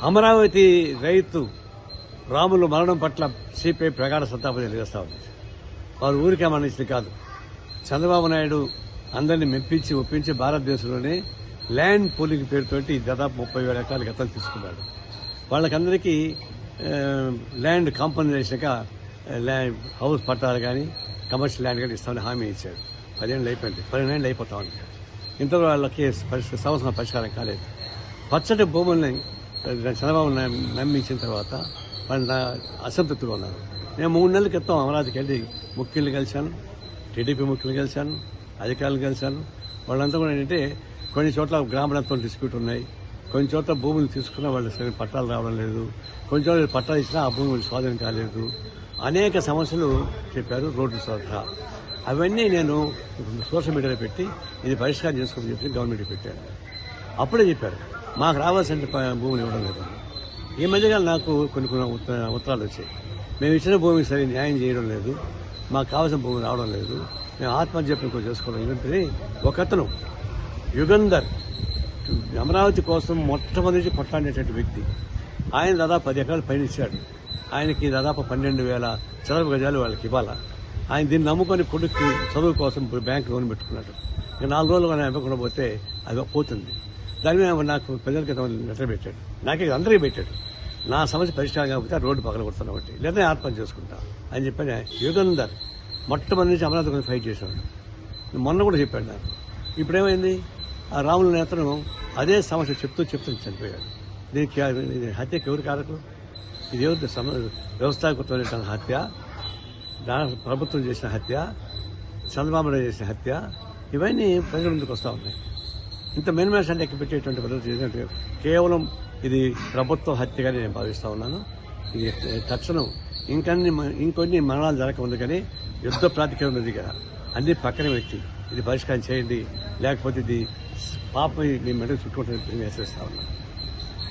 అమరావతి రైతు రాములు మరణం పట్ల సిపిఐ ప్రగాఢ సంతాపం తెలియజేస్తా ఉంది. వారు ఊరికే మరణించింది కాదు. చంద్రబాబు నాయుడు అందరినీ మెప్పించి ఒప్పించి భారతదేశంలోనే ల్యాండ్ పూలింగ్ పేరుతోటి దాదాపు 30,000 ఎకరాలు గతం తీసుకున్నాడు. వాళ్ళకందరికీ ల్యాండ్ కాంపన్సేషన్గా హౌస్ పట్టాలు కానీ కమర్షియల్ ల్యాండ్ కానీ ఇస్తామని హామీ ఇచ్చాడు. 10 ఏళ్ళు అయిపోయింది, 12 ఏళ్ళు అయిపోతా ఉంది. ఇంతలో వాళ్ళకి సంవత్సరం పరిష్కారం కాలేదు. పచ్చటి భూముల్ని చంద్రబాబు నమ్మించిన తర్వాత వాళ్ళు అసంతృప్తిగా ఉన్నారు. నేను 3 నెలల క్రితం అమరావతికి వెళ్ళి ముఖ్యులు కలిశాను, టీడీపీ ముఖ్యులు కలిశాను, అధికారులు కలిశాను. వాళ్ళంతా కూడా ఏంటంటే కొన్ని చోట్ల గ్రామీణత్వం డిస్ప్యూట్ ఉన్నాయి, కొన్ని చోట్ల భూములు తీసుకున్న వాళ్ళు సరైన పట్టాలు రావడం లేదు, కొన్ని చోట్ల పట్టాలు ఇచ్చినా ఆ భూములు స్వాధీనం కాలేదు, అనేక సమస్యలు చెప్పారు. రోడ్డు సహా అవన్నీ నేను సోషల్ మీడియాలో పెట్టి ఇది పరిష్కారం చేసుకోమని చెప్పి గవర్నమెంట్కి పెట్టాను. అప్పుడే చెప్పారు మాకు రావాల్సిన భూములు ఇవ్వడం లేదు. ఈ మధ్యగా నాకు కొన్ని ఉత్తరాలు వచ్చాయి, మేము ఇచ్చిన భూమికి సరే న్యాయం చేయడం లేదు, మాకు కావాల్సిన భూమి రావడం లేదు, మేము ఆత్మహత్య చెప్పి చేసుకోవడం. ఏంటంటే ఒకతను యుగంధర్ అమరావతి కోసం మొట్టమొదటి కొట్లాడేటువంటి వ్యక్తి. ఆయన దాదాపు 10 ఎకరాలు పైన ఇచ్చాడు. ఆయనకి దాదాపు 12,000 చదరపు గజాలు వాళ్ళకి ఇవ్వాలా. ఆయన దీన్ని నమ్ముకొని కొడుక్కి చదువు కోసం బ్యాంక్ లోన్ పెట్టుకున్నాడు. ఇక 4 రోజులు ఆయన ఇవ్వకుండా పోతే అది పోతుంది. దాని మీద నాకు ప్రజలకి లెటర్ పెట్టాడు, నాకే అందరికీ పెట్టాడు. నా సమస్య పరిష్కారం కాకపోతే ఆ రోడ్డు పక్కన కొడుతున్నా ఒకటి, లేదా ఆత్మహత్య చేసుకుంటా అని చెప్పాను. యుగంధర్ మొట్టమొదటి నుంచి అమరావతి కోసం ఫైట్ చేశాడు. మొన్న కూడా చెప్పాడు నాకు. ఇప్పుడేమైంది, ఆ రాముల నేతను అదే సమస్య చెప్తూ చనిపోయాడు. దీనికి హత్యకి ఎవరు కారకులు? ఇది వ్యవస్థాగతమైన హత్య, ప్రభుత్వం చేసిన హత్య, చంద్రబాబు నాయుడు చేసిన హత్య, ఇవన్నీ ప్రజల ముందుకు వస్తూ ఉన్నాయి. ఇంత మెన్మేషన్ లెక్క పెట్టేటువంటి పద్ధతి కేవలం ఇది ప్రభుత్వ హత్యగా నేను భావిస్తా ఉన్నాను. ఇది తక్షణం ఇంకొన్ని మరణాలు జరగకముందు కానీ యుద్ధ ప్రాతిపదికన ఉన్నది కదా, అన్ని పక్కన వ్యక్తి ఇది పరిష్కారం చేయండి, లేకపోతే ఇది పాపం మీ మెడకు చుట్టుకుంటే హెచ్చరిస్తా ఉన్నాను.